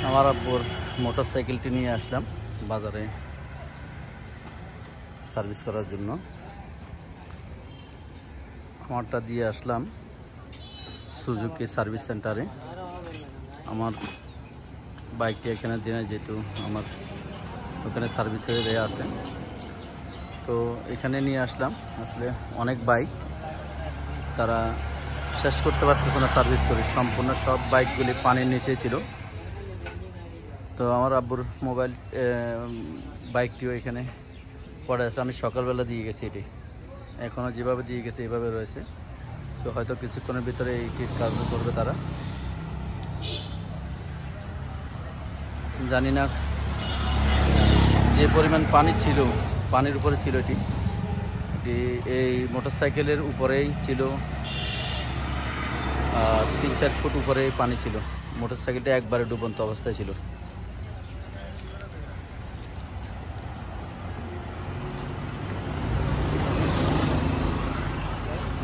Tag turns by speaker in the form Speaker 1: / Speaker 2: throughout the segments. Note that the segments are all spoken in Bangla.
Speaker 1: আমার আব্বুর মোটরসাইকেলটি নিয়ে আসলাম বাজারে সার্ভিস করার জন্য। আমারটা দিয়ে আসলাম সুজুকি সার্ভিস সেন্টারে। আমার বাইকটি এখানে দিনে যেহেতু আমার ওখানে সার্ভিসের দেয়া আছে, তো এখানে নিয়ে আসলাম। আসলে অনেক বাইক তারা শেষ করতে পারতেছে না সার্ভিস করে, সম্পূর্ণ সব বাইকগুলি পানির নিচে ছিল। তো আমার আব্বুর মোবাইল বাইকটিও এখানে পড়ে আছে। আমি সকালবেলা দিয়ে গেছি, এটি এখনও যেভাবে দিয়ে গেছে এভাবে রয়েছে। সো হয়তো কিছুক্ষণের ভিতরে এইটি কাজ করবে তারা, জানি না। যে পরিমাণ পানি ছিল, পানির উপরে ছিল এটি এই মোটরসাইকেলের উপরেই ছিল, 3-4 ফুট উপরে পানি ছিল। মোটরসাইকেলটা একবারে ডুবন্ত অবস্থায় ছিল।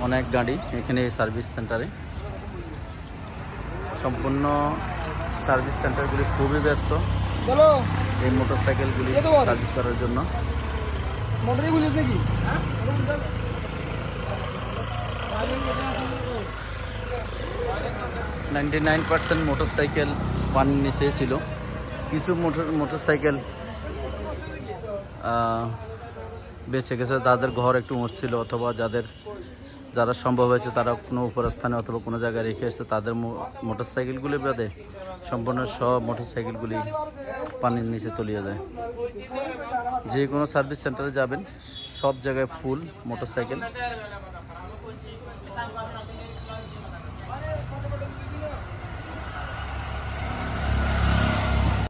Speaker 1: অনেক গাড়ি এখানে সার্ভিস সেন্টারে, সম্পূর্ণ সার্ভিস সেন্টারগুলি খুবই ব্যস্ত এই মোটরসাইকেলগুলি সার্ভিস করার জন্য। 99% মোটরসাইকেল পানির নিচে ছিল। কিছু মোটরসাইকেল বেঁচে গেছে, তাদের ঘর একটু উঁচু ছিল, অথবা যারা সম্ভব হয়েছে তারা কোনো উপরস্থানে অথবা কোনো জায়গায় রেখে এসেছে। তাদের মোটরসাইকেলগুলি বাদে সম্পূর্ণ সব মোটরসাইকেলগুলি পানির নিচে তলিয়ে যায়। যে কোনো সার্ভিস সেন্টারে যাবেন, সব জায়গায় ফুল মোটরসাইকেল।